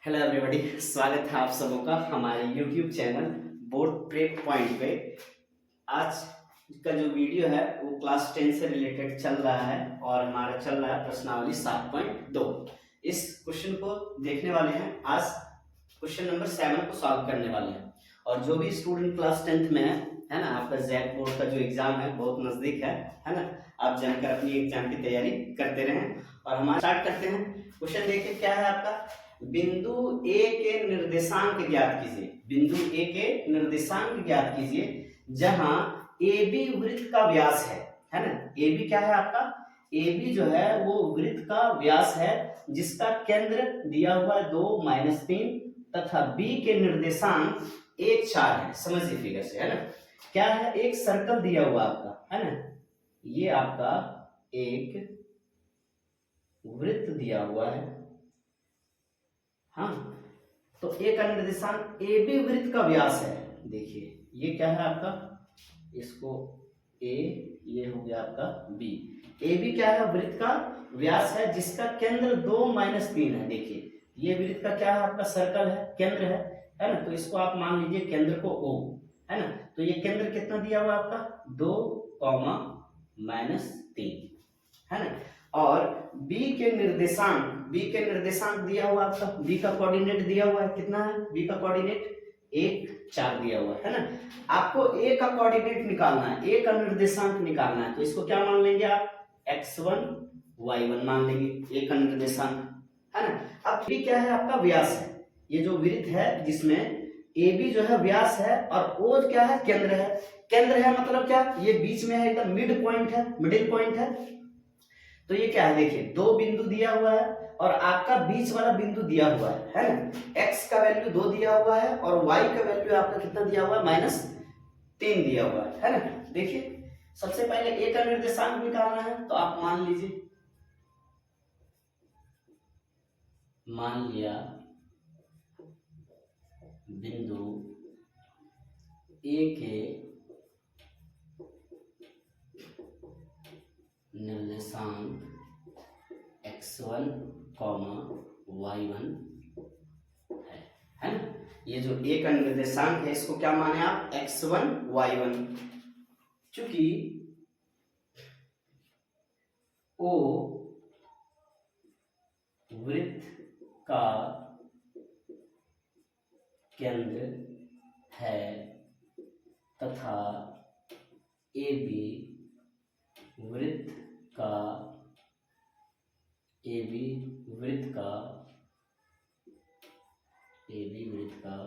Hello everybody, स्वागत है आप सबों का हमारे YouTube channel board prep point पे। आज का जो वीडियो है वो क्लास 10 से रिलेटेड चल रहा है और हमारा चल रहा है प्रश्नावली 7.2। इस क्वेश्चन को देखने वाले हैं। आज क्वेश्चन नंबर 7 को सॉल्व करने वाले हैं। और जो भी स्टूडेंट क्लास 10th में है ना, आपका जैक बोर्ड का जो एग्जाम है बहुत नजदीक है ना, आप जानकर अपनी एग्जाम की तैयारी करते रहें। और हम स्टार्ट करते हैं। क्वेश्चन देखिए क्या है आपका, बिंदु ए के निर्देशांक ज्ञात कीजिए। बिंदु ए के निर्देशांक ज्ञात कीजिए जहां ए बी वृत्त का व्यास है ना। ए बी क्या है आपका, ए बी जो है वो वृत्त का व्यास है जिसका केंद्र दिया हुआ है 2-3 तथा बी के निर्देशांक 1-4 है। समझिए फिगर से, है ना। क्या है, एक सर्कल दिया हुआ आपका, है ना। ये आपका एक वृत्त दिया हुआ है, हाँ। तो ए का निर्देशांक ए बी वृत्त का व्यास है। देखिए ये क्या है आपका, इसको ए, ये हो गया आपका बी। ए बी क्या है, वृत्त का व्यास है जिसका केंद्र 2-3 है। देखिए ये वृत्त का क्या है आपका, सर्कल है, केंद्र है ना। तो इसको आप मान लीजिए केंद्र को O, है ना। तो ये केंद्र कितना दिया हुआ आपका 2-3, है ना। और b के निर्देशांक दिया हुआ आपका, b का कोऑर्डिनेट दिया हुआ है, कितना है b का कोऑर्डिनेट 1-4 दिया हुआ है ना। आपको a का कोऑर्डिनेट निकालना है, a का निर्देशांक निकालना है। तो इसको क्या मान लेंगे आप, x1 y1 मान लेंगे a का निर्देशांक, है ना। अब b क्या है आपका, व्यास है। ये जो वृत्त है जिसमें AB जो है व्यास है और O क्या है, केंद्र है। केंद्र है मतलब क्या, ये बीच में है, एकदम मिड पॉइंट है, मिडिल पॉइंट है। तो ये क्या है, देखिए दो बिंदु दिया हुआ है और आपका बीच वाला बिंदु दिया हुआ है ना। x का वैल्यू 2 दिया हुआ है और y का वैल्यू आपका कितना दिया हुआ है, -3 दिया हुआ है ना। देखिए सबसे पहले a का निर्देशांक निकालना है। तो आप मान लीजिए, मान लिया बिंदु a के निर्देशांक x1, y1 है ना। ये जो a का निर्देशांक है इसको क्या माने आप, x1 y1। चूंकि O वृत्त का केंद्र है तथा AB वृत्त का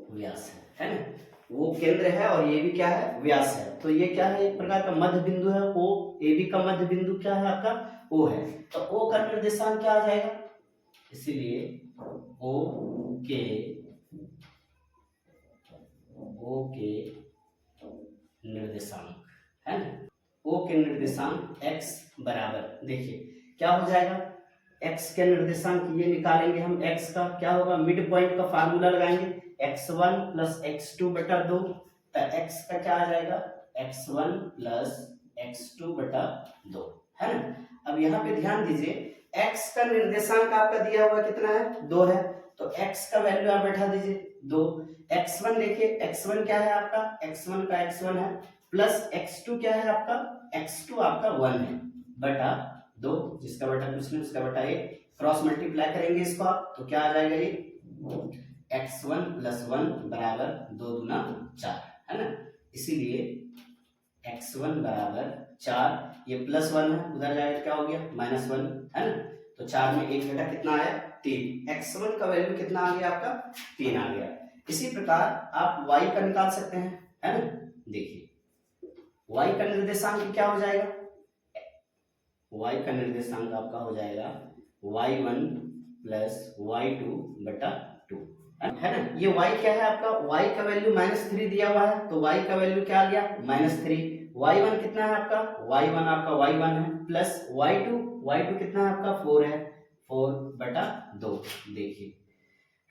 व्यास है ना। वो केंद्र है और ये भी क्या है, व्यास है। तो ये क्या है, एक प्रकार का मध्य बिंदु है। O AB का मध्य बिंदु क्या है आपका, O है। तो O का निर्देशांक क्या आ जाएगा, इसीलिए O के निर्देशांक, है ना। O के निर्देशांक x बराबर, देखिए क्या हो जाएगा, x के निर्देशांक ये निकालेंगे हम, x का क्या होगा, मिड पॉइंट का फार्मूला लगाएंगे, x1 + x2/2। तो x का क्या आ जाएगा, x1 + x2/2, है ना। अब यहाँ पे ध्यान दीजिए, x का निर्देशांक आपका दिया हुआ कितना है, 2 है। तो x का वैल्यू आप बैठा दीजिए 2। x1 देखिए, x1 क्या है आपका, x1 का x1 है, प्लस x2 क्या है आपका, x2 आपका 1 है, बटा 2, जिसका बटा कुछ नहीं उसका बटा 1। क्रॉस मल्टीप्लाई करेंगे इसको आप, तो क्या आ जाएगा, ये x1 + 1 बराबर 2 दूना 4, है ना। इसीलिए x1 बराबर 4, ये +1 है, उधर जाएगा क्या हो गया, -1, है ना। तो 4 में 1 घटा कितना आया, 3। x1 का वैल्यू कितना आ गया आपका, 3 आ गया। इसी प्रकार आप y का निकाल सकते हैं, है ना। देखिए y का निर्देशांक क्या हो जाएगा, y का निर्देशांक आपका हो जाएगा y1 + y2/2, है ना। ये y क्या है आपका, y का वैल्यू -3 दिया हुआ है, तो y का वैल्यू क्या आ गया, -3। y1 कितना है आपका, y1 आपका y1 है, प्लस y2 कितना है आपका, 4 है, 4/2। देखिए,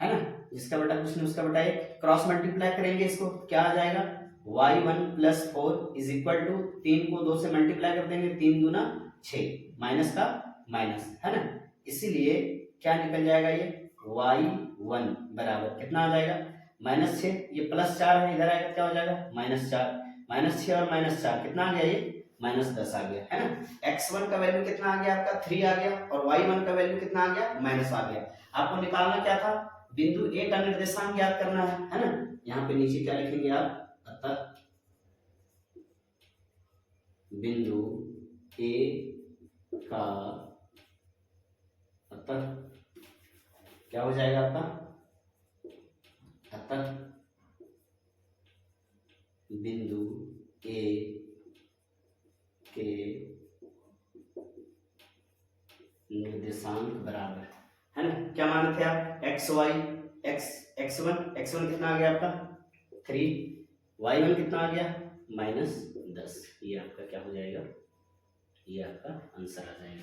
है ना, जिसका बटा कुछ नहीं उसका बटा 1। क्रॉस मल्टीप्लाई करेंगे इसको, क्या आ जाएगा, y1 + 4 = 3 को 2 से मल्टीप्लाई कर देंगे, 3 दूना 6, माइनस का माइनस, है ना। इसीलिए क्या निकल जाएगा, ये y1 बराबर कितना आ जाएगा -6, ये +4 है, इधर आएगा क्या हो जाएगा -4, -6 और -4 कितना आ गया, ये -10 आ गया, है ना। x1 का वैल्यू कितना आ गया आपका 3 आ गया, और y1 का वैल्यू कितना आ गया माइनस आ गया। आपको निकालना क्या था, बिंदु ए का निर्देशांक ज्ञात करना है ना। यहाँ पे नीचे क्या लिखेंगे आप, अतः बिंदु ए का, अतः क्या हो जाएगा आपका, अतः बिंदु ए के निर्देशांक बराबर, है ना, क्या माने थे आप, x1 कितना आ गया आपका 3, y1 कितना आ गया -10, ये आपका क्या हो जाएगा, ये आपका आंसर आ जाएगा।